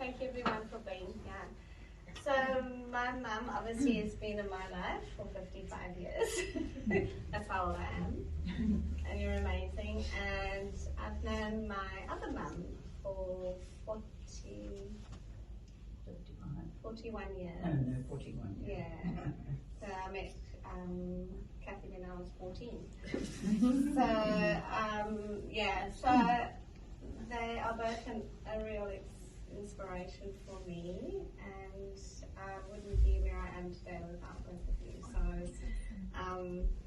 Thank you everyone for being here. So my mum obviously has been in my life for 55 years. That's how old I am. And you're amazing. And I've known my other mum for 41 years. Oh, no, 41 years. Yeah. So I met Kathy when I was 14. So they are both a real inspiration for me, and I wouldn't be where I am today without both of you. So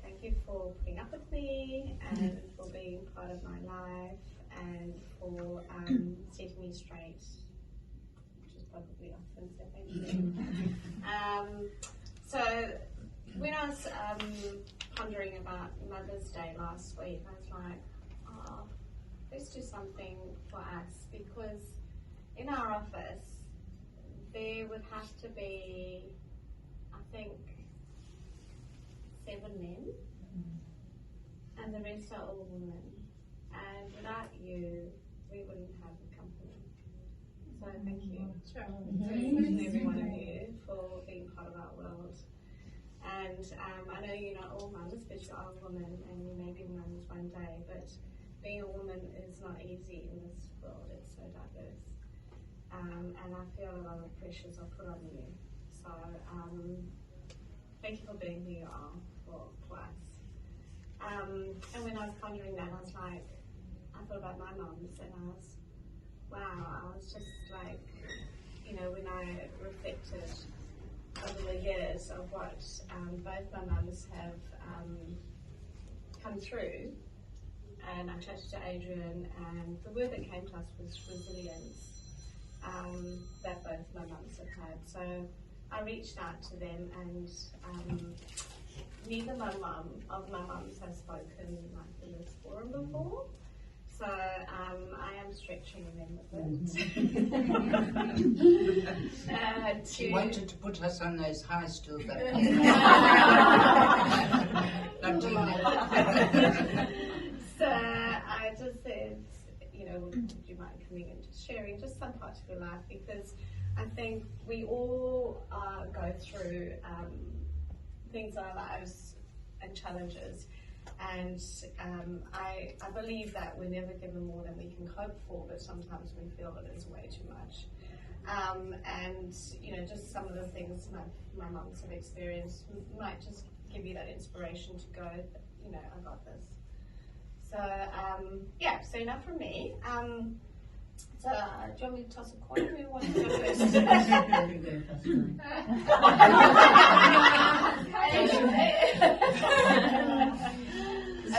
thank you for putting up with me and for being part of my life and for setting me straight, which is probably often, so thank you. So when I was pondering about Mother's Day last week, I was like, oh, let's do something for us, because in our office there would have to be, I think, 7 men, and the rest are all women. And without you, we wouldn't have a company. So thank you to every one of you for being part of our world. And I know you're not all mums, but you are a woman, and you may be mums one day, but being a woman is not easy in this world. It's so diverse. And I feel a lot of pressures are put on you. So thank you for being who you are for us. And when I was pondering that, I was like, I thought about my mums, and I was, wow, I was just like, when I reflected over the years of what both my mums have come through, and I chatted to Adrian, and the word that came to us was resilience, that both my mums have had. So I reached out to them, and neither of my mums have spoken like in this forum before. So I am stretching them a bit. She wanted to put us on those high stools. So I just said, would you mind coming and just sharing just some parts of your life, because I think we all go through things in our lives and challenges. And I believe that we're never given more than we can hope for, but sometimes we feel that it's way too much. And just some of the things my mums have experienced might just give you that inspiration to go, I got this. So so enough from me. So do you want me to toss a coin? Who wants to go first?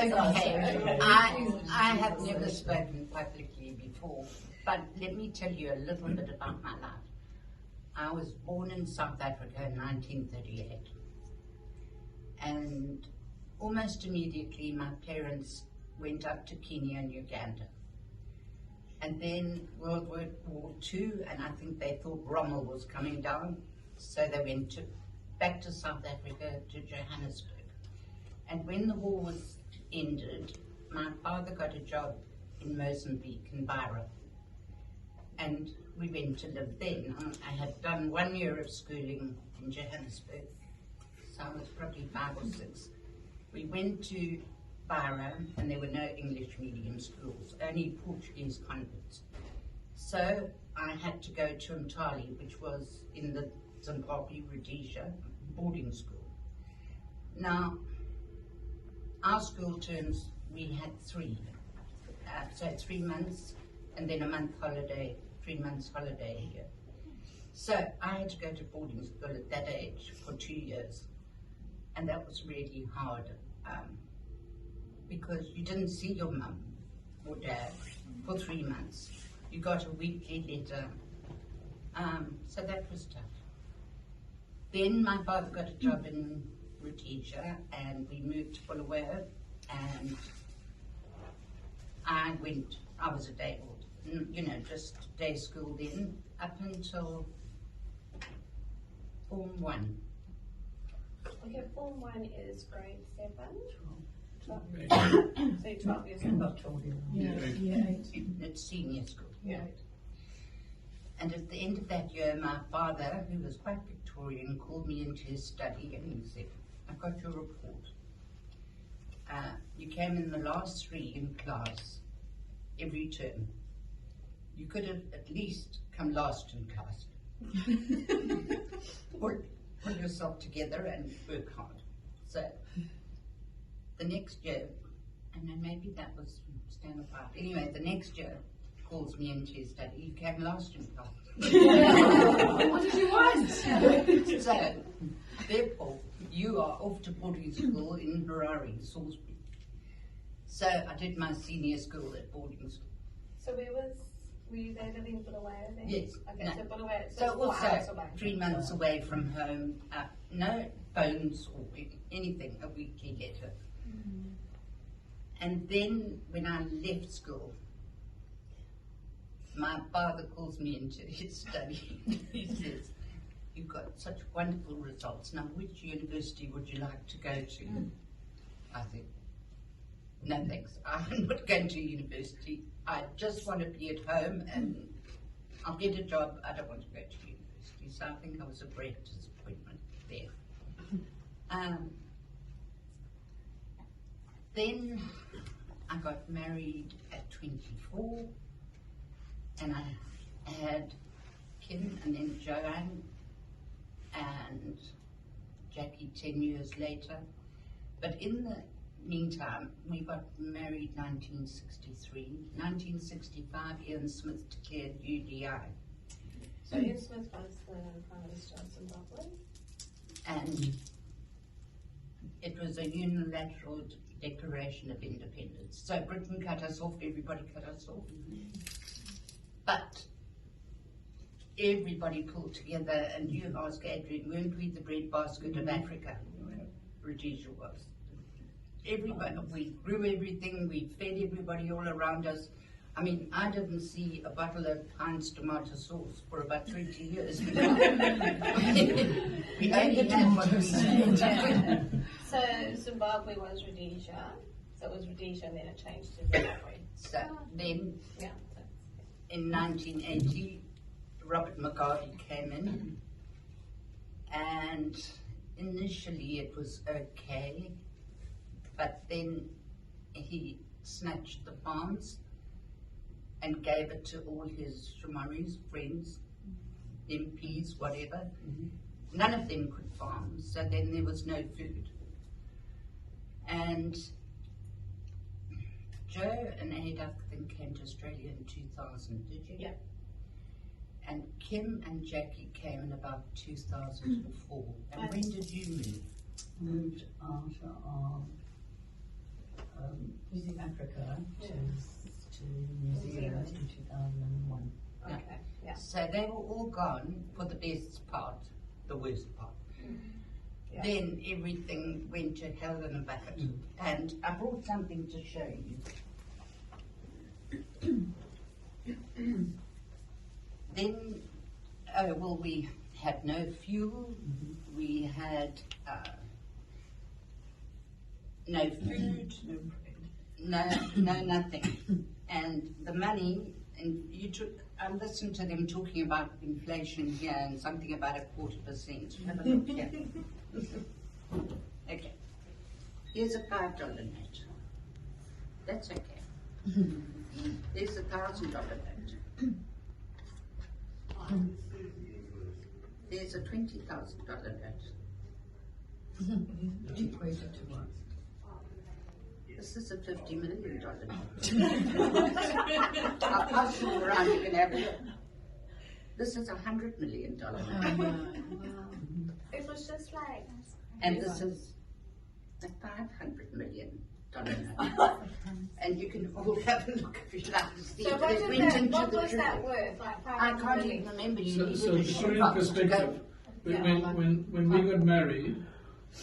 Okay, I have never spoken publicly before, but let me tell you a little bit about my life. I was born in South Africa in 1938, and almost immediately my parents went up to Kenya and Uganda. And then World War II, and I think they thought Rommel was coming down, so they went back to South Africa, to Johannesburg. And when the war was ended, my father got a job in Mozambique, in Beira. And we went to live then. I had done 1 year of schooling in Johannesburg, so I was probably 5 or 6. We went to Beira, and there were no English medium schools, only Portuguese convents. So I had to go to Mtali, which was in the Zimbabwe Rhodesia boarding school. Now, our school terms, we had 3. So 3 months, and then a month holiday, 3 months holiday a year. So I had to go to boarding school at that age for 2 years. And that was really hard, because you didn't see your mum or dad for 3 months. You got a weekly letter, so that was tough. Then my father got a job in Rhodesia, and we moved to Bulawayo, and I was a day old, just day school then, up until Form 1. Okay, Form 1 is grade 7. 12 years. So you're 12 years old. About 12 years. It's senior school. Yeah. And at the end of that year, my father, who was quite Victorian, called me into his study and he said, "I've got your report. You came in the last 3 in class every term. You could have at least come last in class. Pull yourself together and work hard." So the next year, and then maybe that was stand apart. Anyway, the next year calls me into his study. "You came last in class." What did you want? So therefore, you are off to boarding school in Harare, Salisbury. So I did my senior school at boarding school. So were you there living Bulawayo then? Yes. Okay, No. so Bulawayo, So it's 4 hours also away. 3 months away from home, no phones or anything, a weekly letter. And then when I left school, my father calls me into his study. He says, "You've got such wonderful results. Now, which university would you like to go to?" I said, "No thanks, I'm not going to university. I just want to be at home and I'll get a job. I don't want to go to university." So I think I was a great disappointment there. Then I got married at 24 and I had Kim and then Joanne and Jackie 10 years later. But in the meantime, we got married 1963. 1965, Ian Smith declared UDI. So Ian Smith was the Prime Minister of Zimbabwe. And it was a unilateral declaration of independence. So Britain cut us off, everybody cut us off. But everybody pulled together, and you ask Adrian, weren't we the breadbasket of Africa? Rhodesia was. Everybody, we grew everything, we fed everybody all around us. I mean, I didn't see a bottle of Heinz tomato sauce for about 20 years. We only had what we needed. So Zimbabwe was Rhodesia. So it was Rhodesia and then it changed to Zimbabwe. So then, Yeah. in 1980, Robert Mugabe came in, and initially it was okay, but then he snatched the farms and gave it to all his Shomaris, friends, MPs, whatever. None of them could farm, so then there was no food. And Jo and Ada, I think, came to Australia in 2000, did you? Yeah. And Kim and Jackie came in about 2004. And when did you move? Moved after our Music Africa to New Zealand in 2001. Yeah. Okay. Yeah. So they were all gone for the best part, the worst part. Yeah. Then everything went to hell in a bucket. And I brought something to show you. Then, we had no fuel, we had no food, no nothing. And the money, and I listened to them talking about inflation here and something about 0.25%. Have a look here. Okay. Here's a $5 note. That's okay. There's a $1,000 note. There's a $20,000 note. Equated to what? This is a $50 million note. I'll pass you around, you can have it. This is a $100 million note. It was just like. And this is a $500 million note. And you can all have a look if you like to see. So it. what, It went into what the was that treasury. worth? Like I 500 can't million? even remember. You So needed to a put it in shoebox to perspective, go. when we got married,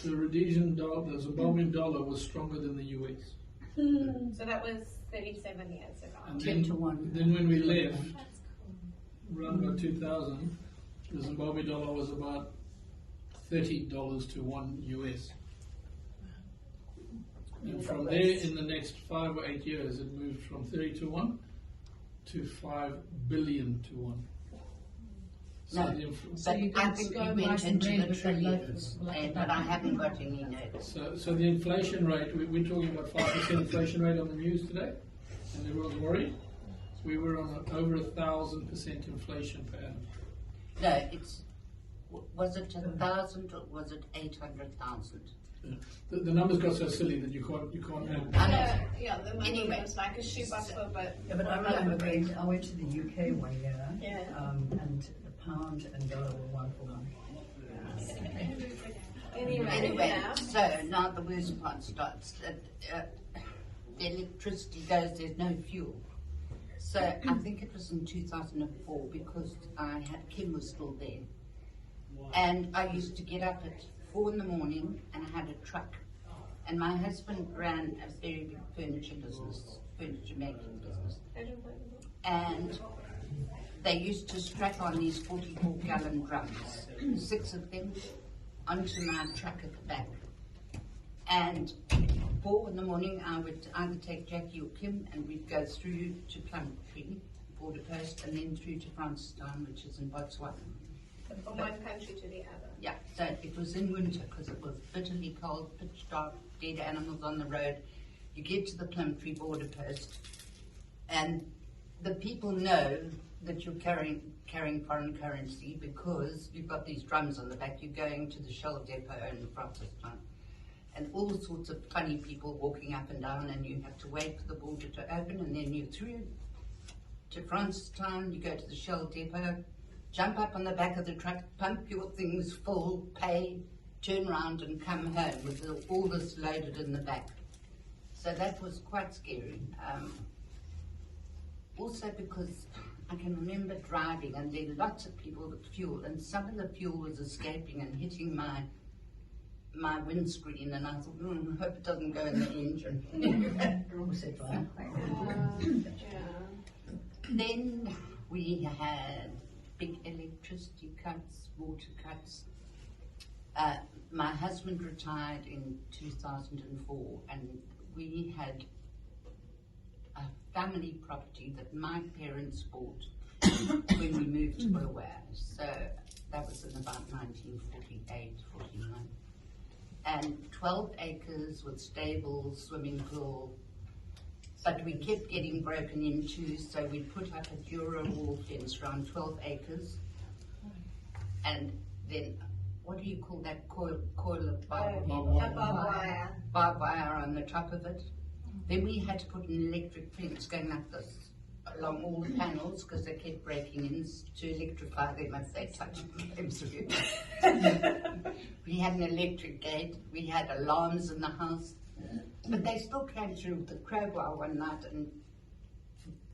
the Rhodesian dollar, the Zimbabwean dollar was stronger than the US. So that was 37 years ago. And 10 to 1. Then when we left, around about 2000, the Zimbabwe dollar was about $30 to 1 US. And from there, in the next 5 or 8 years, it moved from 30 to 1 to 5 billion to 1. So No, the So you but I didn't think go you white went and into red the with the loaf trillions, of like but I that. haven't got any notes. so the inflation rate, we're talking about 5% inflation rate on the news today, and everyone's worried. So we were on over 1,000% inflation per annum. No, it's, was it 1,000 or was it 800,000? Yeah. The numbers got so silly that you can't I know. Yeah, the money Anyway. was like a shoebox full, but Yeah, but I remember I went to the UK one year, Yeah. and the pound and dollar were 1 for 1. Anyway, yeah. so now the worst part starts. The electricity goes, there's no fuel. So I think it was in 2004 because Kim was still there. And I used to get up at 4 in the morning and I had a truck. And my husband ran a very big furniture business, furniture making business. And they used to strap on these 44-gallon drums, 6 of them, onto my truck at the back. And 4 in the morning, I would either take Jackie or Kim, and we'd go through to Plumtree, border post, and then through to Francistown, which is in Botswana. From one country to the other. Yeah, so it was in winter because it was bitterly cold, pitch dark, dead animals on the road. You get to the Plumtree border post, and the people know that you're carrying foreign currency because you've got these drums on the back. You're going to the Shell depot in Francistown. And all sorts of funny people walking up and down, and you have to wait for the border to open, and then you're through to Francistown. You go to the Shell depot, jump up on the back of the truck, pump your things full, pay, turn around and come home with all this loaded in the back. So that was quite scary. Also because I can remember driving and there were lots of people with fuel, and some of the fuel was escaping and hitting my windscreen, and I thought, I hope it doesn't go in the engine. Then we had big electricity cuts, water cuts. My husband retired in 2004, and we had a family property that my parents bought when we moved to Bulawayo. So that was in about 1948, 49. And 12 acres with stables, swimming pool. But we kept getting broken into, so we put up a Dura wall fence around 12 acres. And then, what do you call that coil of barbed wire. Barbed wire on the top of it. Then we had to put an electric fence going like this along all the panels because they kept breaking in to electrify them if they touched them. We had an electric gate, we had alarms in the house, but they still came through with the crowbar one night and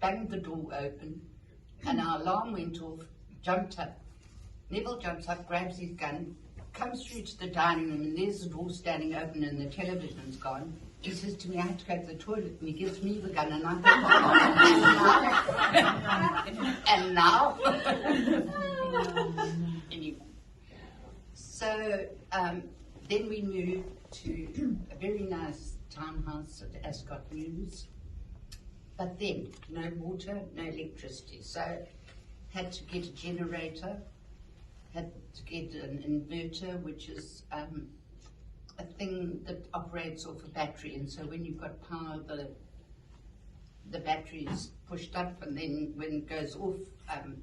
banged the door open, and our alarm went off, jumped up. Neville jumps up, grabs his gun, comes through to the dining room, and there's the door standing open and the television's gone. He says to me, I have to go to the toilet, and he gives me the gun, and I go, and now? Anyway. So then we moved to a very nice townhouse at Ascot News, but then no water, no electricity, so had to get a generator, had to get an inverter, which is a thing that operates off a battery, and so when you've got power, the battery is pushed up, and then when it goes off,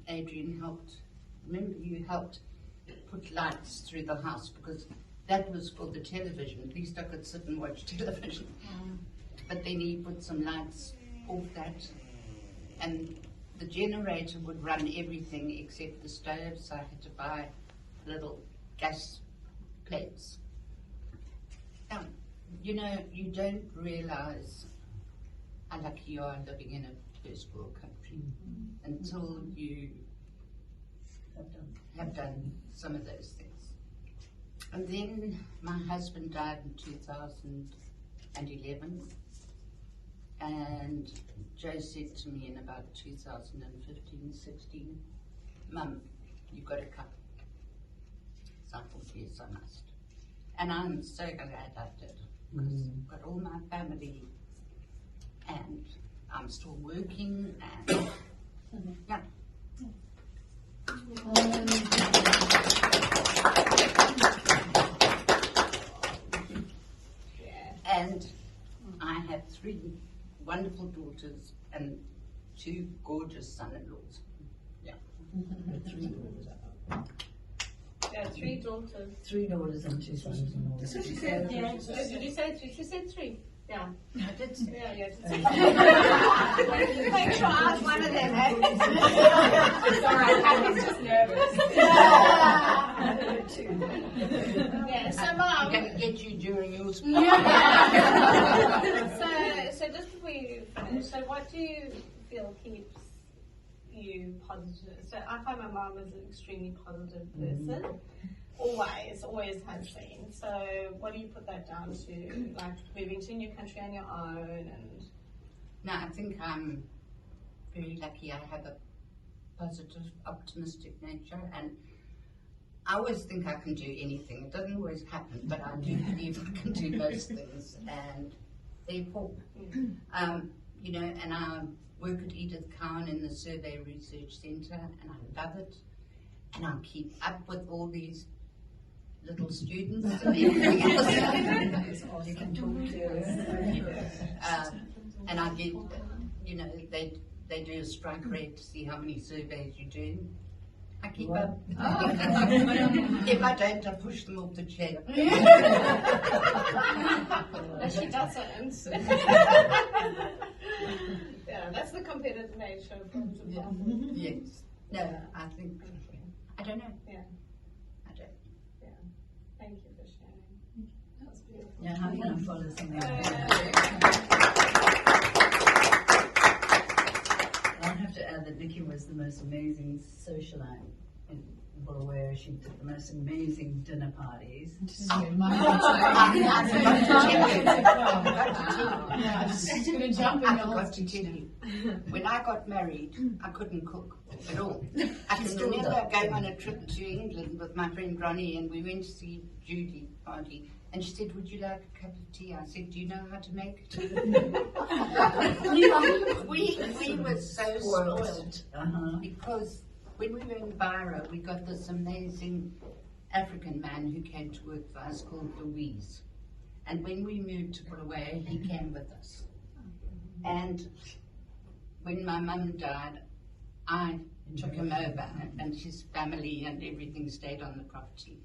Adrian helped, remember you helped put lights through the house, because that was for the television, at least I could sit and watch television. But then he put some lights off that, and the generator would run everything except the stove, so I had to buy little gas plates. You know, you don't realize how lucky you are living in a first world country until you have done some of those things. And then my husband died in 2011, and Jo said to me in about 2015-16, Mum, you've got a cup. So I thought, yes, I must. And I'm so glad I did, because I've got all my family, and I'm still working, and yeah. And I have 3 wonderful daughters and 2 gorgeous son-in-laws. Yeah. 3 daughters. Yeah, 3 daughters. 3 daughters and 2 sons-in-law. That's what she said. Yeah. Did you say 3? She said 3. Yeah. I did say Yeah. Make sure I ask one of them, eh? Sorry, Kathy's just nervous. Yeah, so I'm Mom. going to get you during your speech. So just before you finish, so what do you feel keeps you positive? So I find my mom is an extremely positive person. Always has been. So what do you put that down to? Like moving to a new country on your own and... No, I think I'm very lucky. I have a positive, optimistic nature, and I always think I can do anything. It doesn't always happen, but I do believe I can do most things, and therefore, you know, and I work at Edith Cowan in the Survey Research Centre, and I love it, and I keep up with all these little students and everything else. That's all you can talk to. And I get, you know, they do a strike rate to see how many surveys you do. I keep up. If I don't, I push them off the chair. No, she doesn't. Yeah, that's the competitive nature of the Yes. No, I think, I don't know. Yeah. I don't. Yeah. Thank you for sharing. That was beautiful. Yeah, how can I follow something like that? I have to add that Nicky was the most amazing socialite in Bulawayo. She did the most amazing dinner parties. When I got married, I couldn't cook at all. I can remember going on a trip to England with my friend Ronnie, and we went to see Judy Party, and she said, "Would you like a cup of tea?" I said, "Do you know how to make tea?" we were so spoiled because when we were in Byra, we got this amazing African man who came to work for us called Louise. And when we moved to Bulawayo, he came with us. And when my mum died, I took him over, and his family and everything stayed on the property.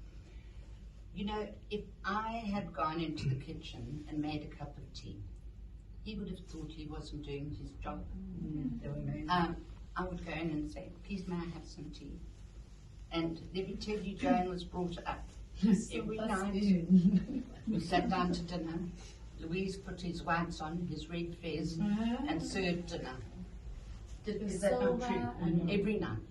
You know, if I had gone into the kitchen and made a cup of tea, he would have thought he wasn't doing his job. I would go in and say, "Please, may I have some tea?" And let me tell you, Joan was brought up every night. We sat down to dinner. Louise put his whites on, his red fez, and served dinner. Is that not true? Every night.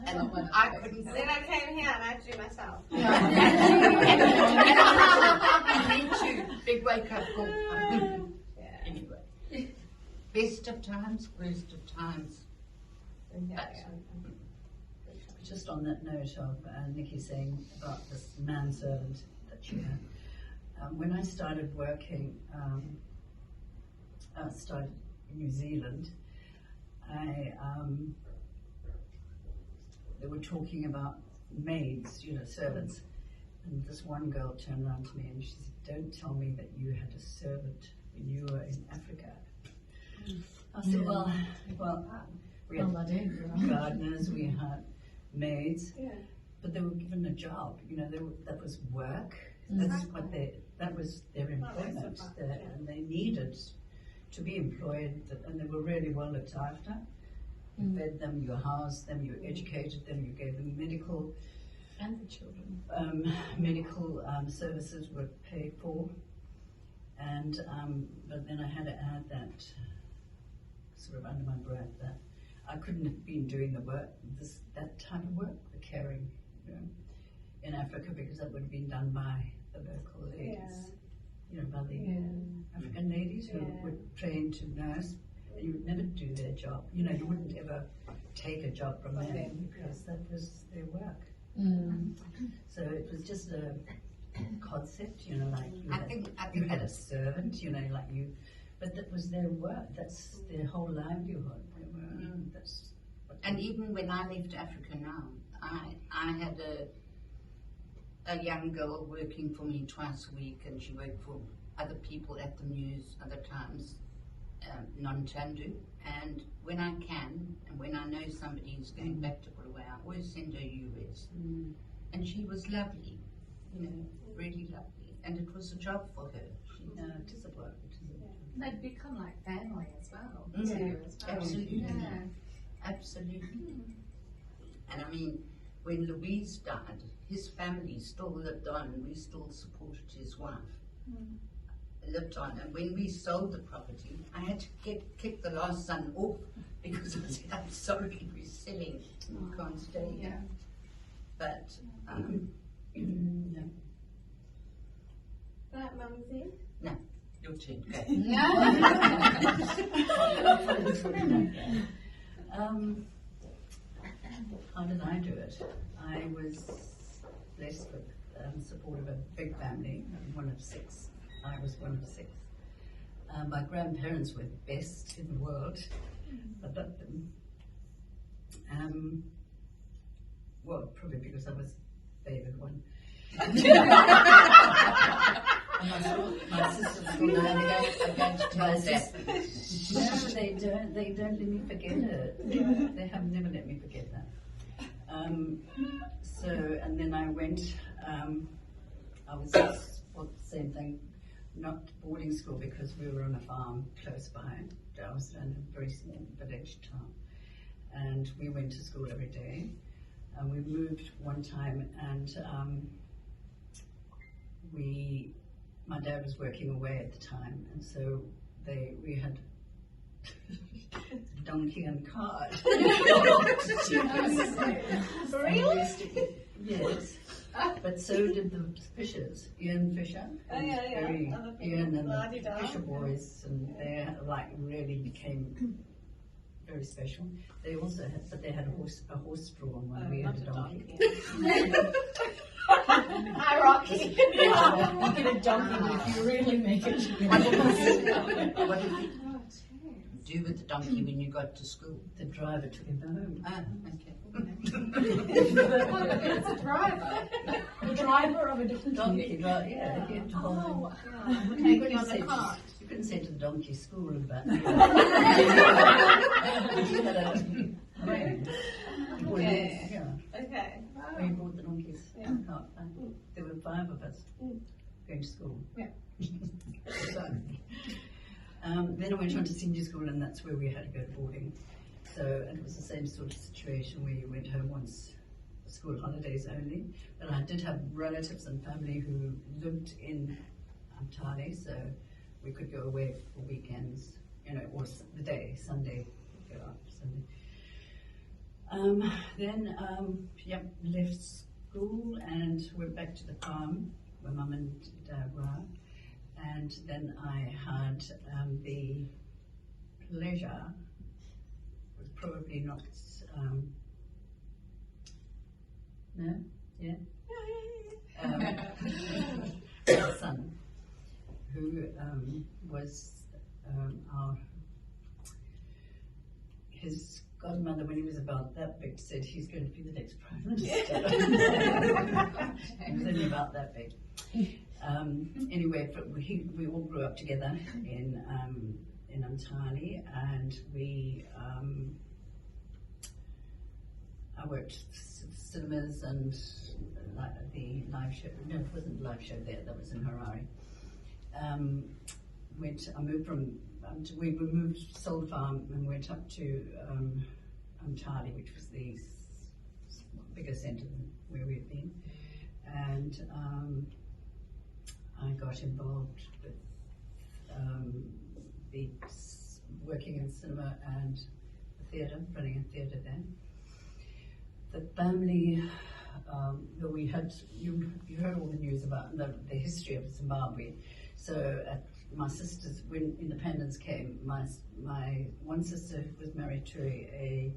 And I couldn't. Then I came here and I had to do myself. Me too. Big wake up call. Anyway, best of times, worst of times. Just on that note of Nicky saying about this manservant that you had, when I started working, started in New Zealand, they were talking about maids, you know, servants, and this one girl turned around to me and she said, "Don't tell me that you had a servant when you were in Africa." I said, well, we had gardeners, we had maids, but they were given a job. You know, that was work. That's what that was their employment, and they needed to be employed, and they were really well looked after. You fed them, you housed them, you educated them, you gave them medical And the children. Medical services were paid for, and but then I had to add that sort of under my breath that I couldn't have been doing the work, that type of work, the caring, you know, in Africa, because that would have been done by the local ladies, you know, by the African ladies who were trained to nurse. And you would never do their job. You know, you wouldn't ever take a job from them because that was their work. So it was just a concept, you know, like you had a servant, you know, like you, but that was their work. That's their whole livelihood. That's And even when I left Africa now, I had a young girl working for me twice a week, and she worked for other people at the Muse other times, non-Tandu. And when I can, and when I know somebody is going back to Bulawayo, I always send her US. And she was lovely, really lovely. And it was a job for her. It is a work. They'd become like family as well. Absolutely. Yeah. Absolutely. And I mean, when Louise died, his family still lived on, and we still supported his wife. Lived on, and when we sold the property, I had to kick the last son off because I said, "I'm sorry, we're selling. We can't stay here." But Right, Mumsy? no, your turn. Go. How did I do it? I was blessed with support of a big family. I'm one of 6. I was one of 6. My grandparents were the best in the world. I loved them. Well, probably because I was the favoured one. My sisters were going to tell us. No, they don't let me forget it. They have never let me forget that. And then I went, I was the same thing, not boarding school because we were on a farm close by. I was in a very small village town. And we went to school every day. And we moved one time, and my dad was working away at the time, and so we had donkey and cart. Really? Yes. But so did the Fishers, Ian Fisher. Oh, yeah. Other people. Ian and the La-di-da. Fisher boys, and they really became very special. They also had, but they had a horse-drawn one. We had a donkey. Hi, Rocky. You get a donkey, but if you really make it, you get a What did you do with the donkey when you got to school? The driver took him home. Ah, okay. It's a driver. The driver of a different Donkey, yeah. He had to hold him. Oh, You taking on the cart. You couldn't say to the donkey school and back. Okay. Yeah. Okay. We bought the donkeys. Yeah. There were 5 of us going to school. Yeah. So, then I went on to senior school, and that's where we had to go to boarding. So it was the same sort of situation where you went home once for school holidays only. But I did have relatives and family who lived in Antali, so we could go away for weekends, or the day, Sunday, go out Sunday. Then left school and went back to the farm where Mum and Dad were. And then I had the pleasure, was probably not, no? Yeah? My son, who was his godmother, when he was about that big, said he's going to be the next Prime Minister. He was only about that big. Anyway, we all grew up together in Antali, and I worked cinemas and the live show. No, it wasn't the live show there. That was in Harare. We sold the farm and went up to Antali, which was the bigger centre than where we had been, and I got involved with working in cinema and the theatre, running a theatre then. The family that we had, you heard all the news about the history of Zimbabwe. So my sisters, when independence came, my one sister was married to a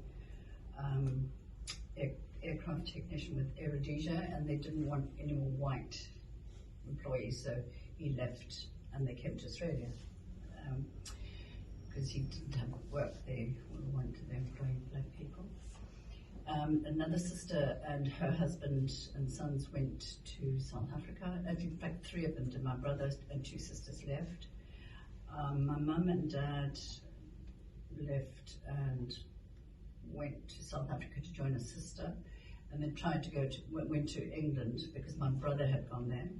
aircraft technician with Air Rhodesia, and they didn't want any more white employees, so he left and they came to Australia because he didn't have work. They wanted to employ black people. Another sister and her husband and sons went to South Africa. In fact, 3 of them did. My brother and 2 sisters left. My mum and dad left and went to South Africa to join a sister, and then went to England because my brother had gone there.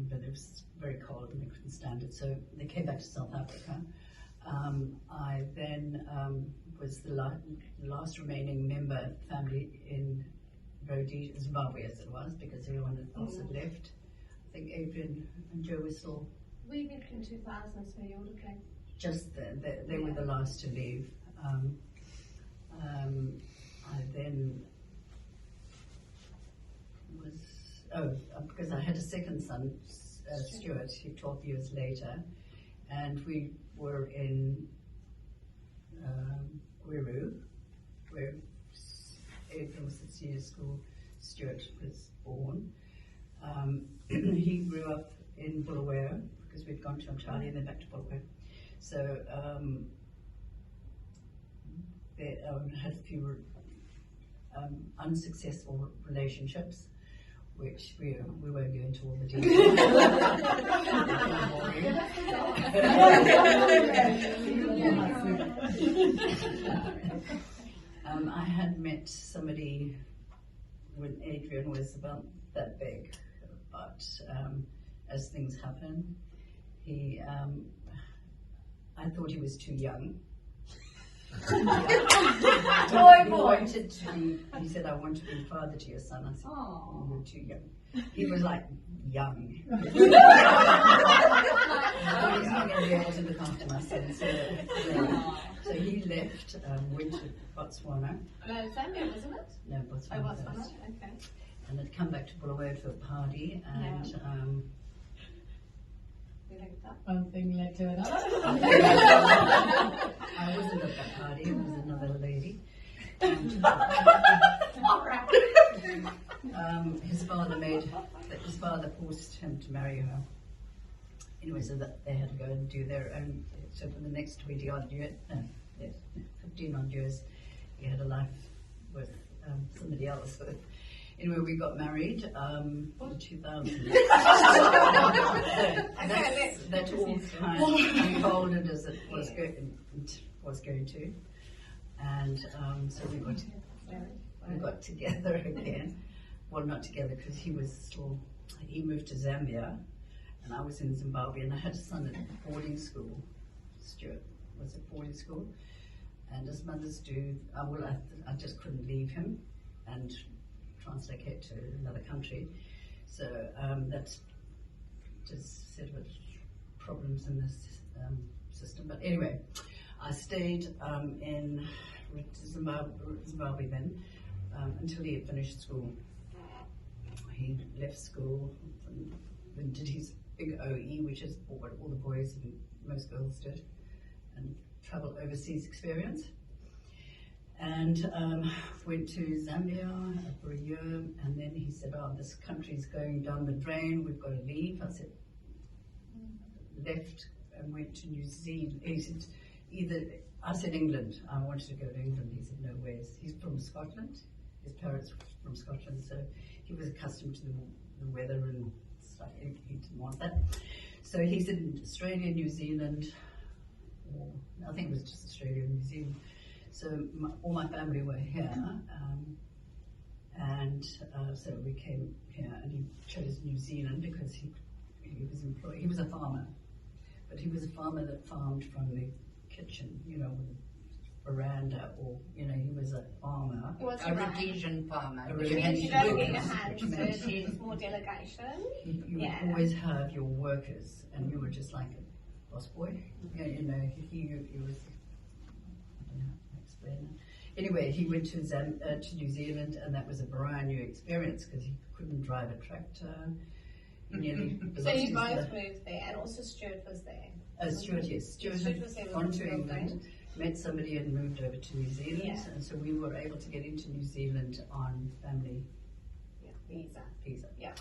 But it was very cold and they couldn't stand it, so they came back to South Africa. I then was the last remaining member of the family in Rhodesia, Zimbabwe as it was, because everyone else had left. I think Adrian and Jo were still... We left in 2000, so you would have came. Just they were the last to leave. I then because I had a second son, Stuart, 12 years later, and we were in Gweru, where Adrian was at senior school, Stuart was born. He grew up in Bulawayo, because we'd gone to Ontario and then back to Bulawayo. So they had a few unsuccessful relationships, which we won't go into all the details. I had met somebody when Adrian was about that big, but as things happen, I thought he was too young. He said, I want to be father to your son. I said, oh, you're too young. He was like, young. He's not going to be able to look after my son. So he left, went to Botswana. Zambia, wasn't it? No, Botswana. Oh, Botswana, okay. And had come back to Bulawayo to a party, and one thing led to another. I wasn't at that party, it was another lady. His father forced him to marry her. Anyway, so that they had to go and do their own. So for the next 15 odd years, he had a life with somebody else. So anyway, we got married in 2000. That all kind of unfolded as it was going to, and so we got together again. Well, not together because he moved to Zambia, and I was in Zimbabwe, and I had a son at boarding school. Stuart was at boarding school, and as mothers do, I just couldn't leave him and translocate to another country. So that's just sort of problems in this system. But anyway, I stayed in Zimbabwe then until he had finished school. He left school and did his big OE, which is what all the boys and most girls did, and travel overseas experience. And went to Zambia for a year, and then he said, oh, this country's going down the drain, we've got to leave. I said, left and went to New Zealand. He said, I said England, I wanted to go to England. He said, no ways. He's from Scotland, his parents were from Scotland, so he was accustomed to the weather and stuff. He didn't want that. So he said Australia, New Zealand, or I think it was just Australia and New Zealand. So all my family were here, and so we came here, and he chose New Zealand because he was employed. He was a farmer, but he was a farmer that farmed from the kitchen, with a veranda, or he was a farmer. A Rhodesian farmer. You don't need a hand, so it's more delegation. You always have your workers, and you were just like a boss boy. He was. Anyway, he went to New Zealand, and that was a brand new experience because he couldn't drive a tractor. So you both moved there, and also Stuart was there. Stuart, yes. Stuart had gone to England, met somebody and moved over to New Zealand, and so we were able to get into New Zealand on family visa. Yeah.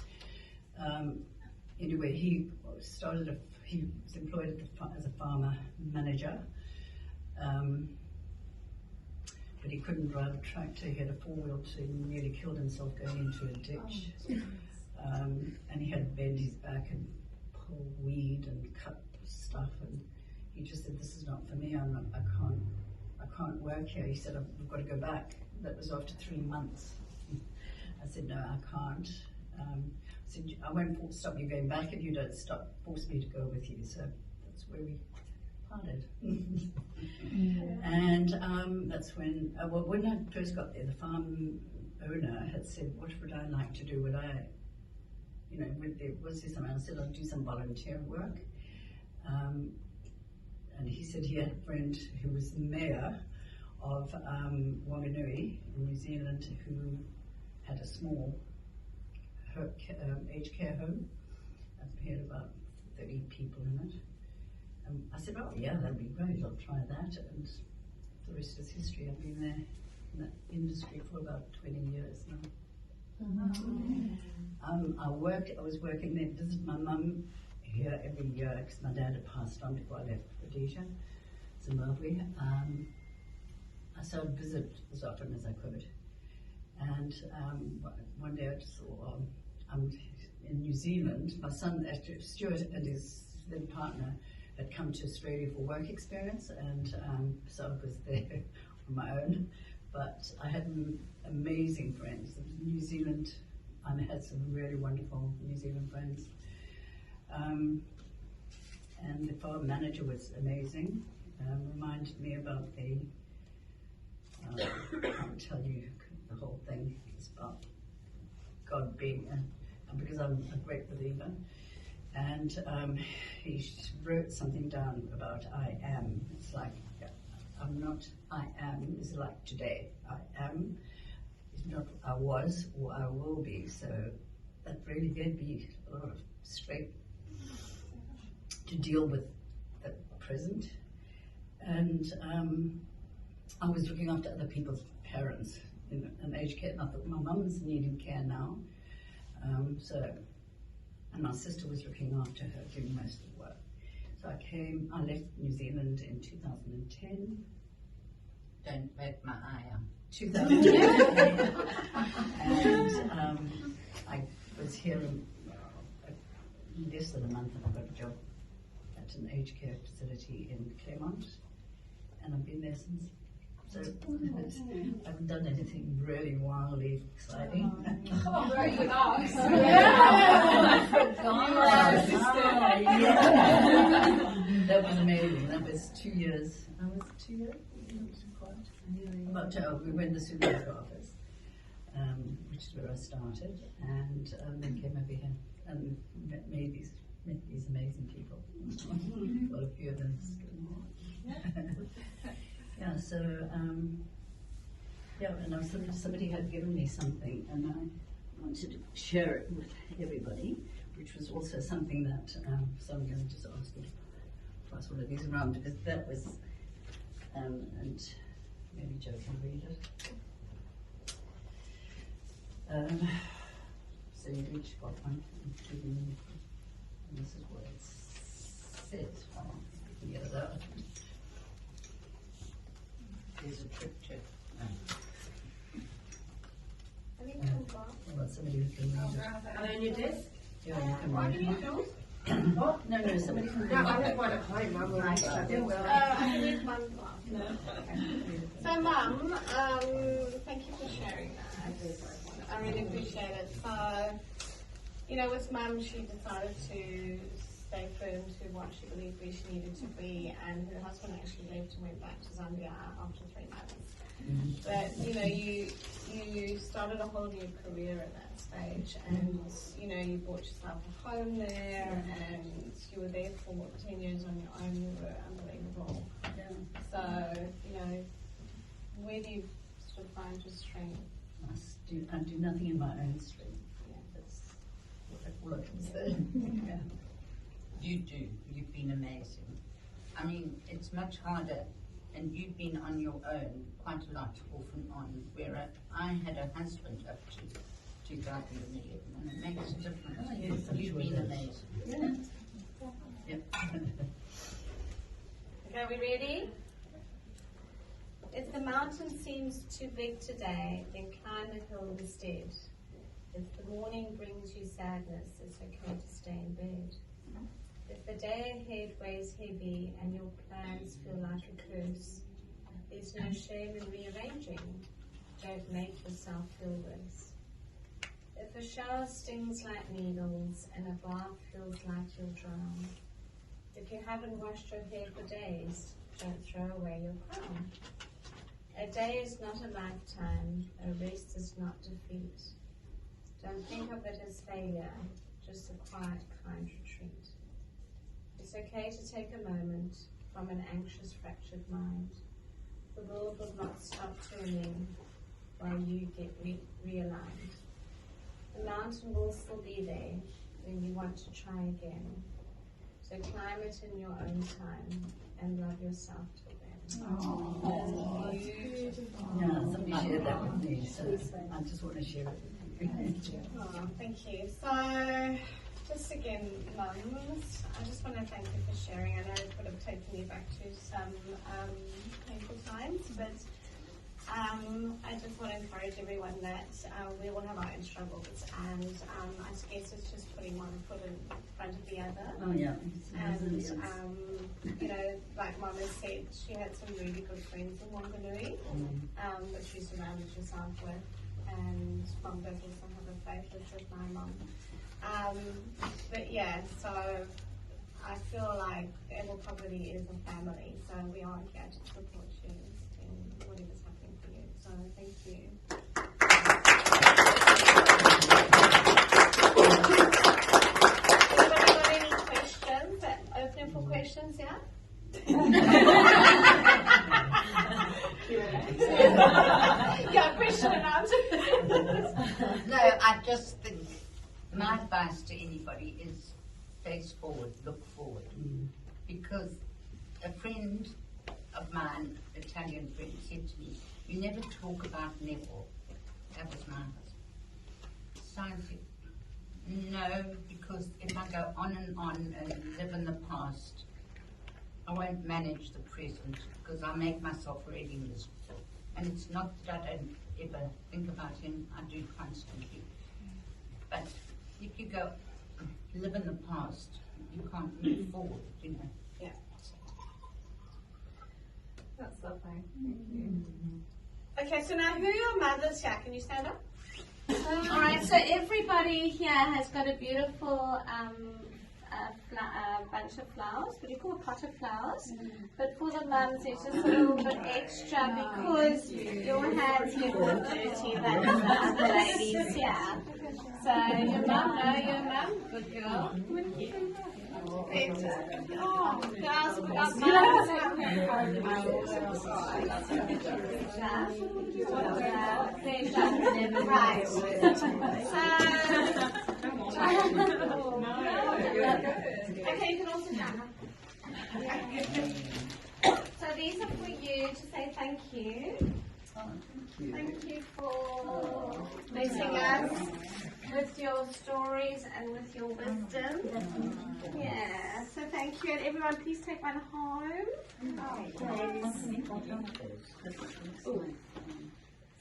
Anyway, he he was employed as a farmer manager, but he couldn't drive a tractor. He had a four-wheel, so he nearly killed himself going into a ditch. And he had to bend his back and pull weed and cut stuff, and he just said, "This is not for me. I can't work here." He said, "I've got to go back." That was after 3 months. I said, "No, I can't." I said, "I won't stop you going back if you don't force me to go with you." So that's where we parted. And that's when, when I first got there, the farm owner had said, "What would I like to do? Was there something?" I said, "I'll do some volunteer work." And he said he had a friend who was the mayor of Wanganui in New Zealand who had a small aged care home. He had about 30 people in it. I said, "Oh yeah, that'd be great, I'll try that." And the rest is history. I've been there in that industry for about 20 years now. I was working there, visit my mum here every year because my dad had passed on before I left Rhodesia, Zimbabwe. So I'd visit as often as I could. And one day I just thought, I'm in New Zealand. My son, Stuart, and his then partner had come to Australia for work experience, and so I was there on my own. But I had amazing friends. In New Zealand, I had some really wonderful New Zealand friends. And the farm manager was amazing. Reminded me about the, I can't tell you the whole thing. It's about God being, because I'm a great believer. And he wrote something down about I am. It's like, I'm not, I am is like today. I am is not I was or I will be. So that really gave me a lot of strength to deal with the present. And I was looking after other people's parents in an aged care. Not that my mum's needing care now. And my sister was looking after her, doing most of the work. So I left New Zealand in 2010. Don't let my eye out. 2010. And I was here in less than a month, and I got a job at an aged care facility in Claremont, and I've been there since. So I haven't done anything really wildly exciting. Oh, very nice. That was amazing. That was 2 years. Was it 2 years? But we went to the supermarket office, which is where I started, and then came over here and met these amazing people. Well, a few of them. Yeah, so, and somebody had given me something, and I wanted to share it with everybody, which was also something that, so I'm going to just ask you to pass one of these around, because that was, and maybe Jo can read it. So you each got one, and this is what it says. Oh, you can get it out. There's a picture. I think I'm gone. Well, somebody who can read it. Are they on your desk? Yeah, you can Why read do you it. know? No, somebody can read No, it. I have one at home. I will make sure they're well. I can read one glass. No. So, Mum, thank you for sharing that. I really appreciate it. So, with Mum, she decided to stay firm to what she believed where she needed to be, and her husband actually left and went back to Zambia after 3 months. But you started a whole new career at that stage, and you bought yourself a home there, and you were there for 10 years on your own. You were unbelievable. So where do you sort of find your strength? I do nothing in my own strength. Yeah, that's what I can say. Yeah. You do. You've been amazing. I mean, it's much harder, and you've been on your own quite a lot, off and on, where I had a husband up to 2011, and it makes a difference. Oh, yes, I'm You've sure been it does. amazing. Yeah. Yep. Okay, are we ready? If the mountain seems too big today, then climb the hill instead. If the morning brings you sadness, it's okay to stay in bed. If the day ahead weighs heavy and your plans feel like a curse, there's no shame in rearranging. Don't make yourself feel worse. If a shower stings like needles and a bath feels like you'll drown, if you haven't washed your hair for days, don't throw away your crown. A day is not a lifetime, a rest is not defeat. Don't think of it as failure, just a quiet, kind retreat. It's okay to take a moment from an anxious, fractured mind. The world will not stop turning while you get realigned. The mountain will still be there when you want to try again. So climb it in your own time and love yourself till then. Oh, yeah, somebody shared that with me, so I just want to share it with you. Oh, thank you. So, just again, mums, I just want to thank you for sharing. I know it could have taken you back to some painful times, but I just want to encourage everyone that we all have our own struggles, and I guess it's just putting one foot in front of the other. Oh, yeah. And, you know, like Mum has said, she had some really good friends in Wanganui that she surrounded herself with, and Mum does also have a faith, as my mum. But yeah, so I feel like Abel Poverty is a family, so we are here to support you in whatever's happening for you. So thank you. Anybody got any questions? Open for questions, yeah? Yeah, question and answer. No, I just think my advice to anybody is face forward, look forward. Because a friend of mine, Italian friend, said to me, you never talk about Neville. That was my husband. So I said, no, because if I go on and live in the past, I won't manage the present because I make myself really miserable. And it's not that I don't ever think about him, I do constantly. But if you go live in the past, you can't move forward, you know. Yeah. That's lovely. Thank you. Okay, so now who are your mothers here? Can you stand up? All right, so everybody here has got a beautiful bunch of flowers. What do you call it? Pot of flowers. But for the mums, it's just a little bit extra because your hands get a bit dirty. That's the ladies, yeah. So your mum, no, your mum, good girl. Oh, guys, we got right. Okay, you can also jump. So these are for you to say thank you. Thank you for blessing us with your stories and with your wisdom. Yeah, so thank you. And everyone, please take one home.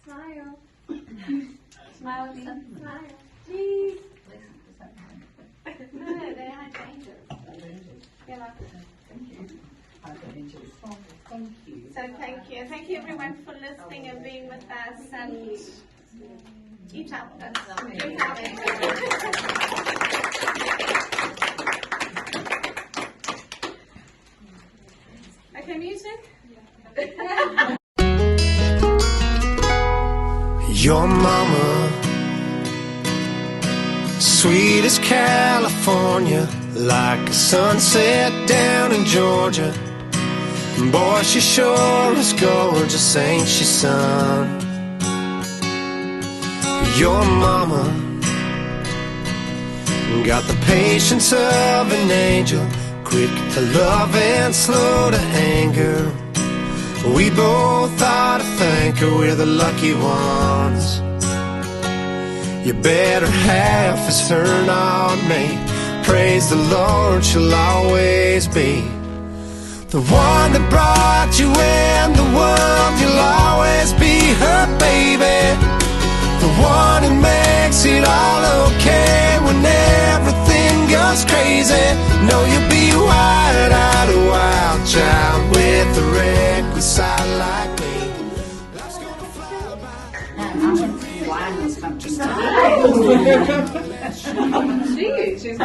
Smile. Smile, smile. Please. No, they are dangerous. Yeah. Thank you. Thank you. So thank you. Thank you everyone for listening and being with us, and keep up with us. Keep having. Okay, music? Your mama, sweet as California, like a sunset down in Georgia. Boy, she sure is gorgeous, ain't she, son? Your mama got the patience of an angel, quick to love and slow to anger. We both ought to thank her, we're the lucky ones. Your better half is her, not me, praise the Lord, she'll always be the one that brought you in the world. You'll always be her baby, the one who makes it all okay when everything goes crazy. No, you'll be wide-eyed, a wild child with a reckless side like me. Life's gonna fly by. Wine was something. She's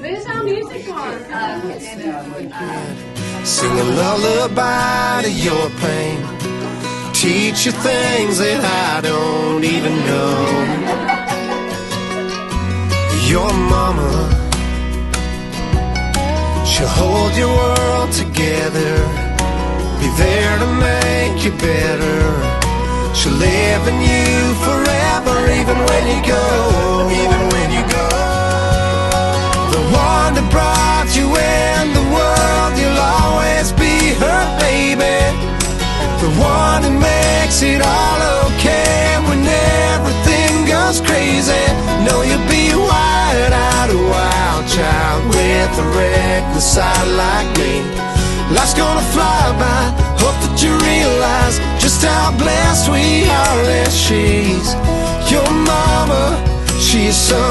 Where's our music on? Sing a lullaby to your pain, teach you things that I don't even know. Your mama, she'll hold your world together, be there to make you better. She'll live in you forever, even when you go, even when you go. The one that brought you in the world, you'll always be her baby, the one who makes it all okay when everything goes crazy. No, you'll be wide-eyed, a wild child with a reckless side like me. Life's gonna fly by, hope that you realize just how blessed we are that she's your mama. She is so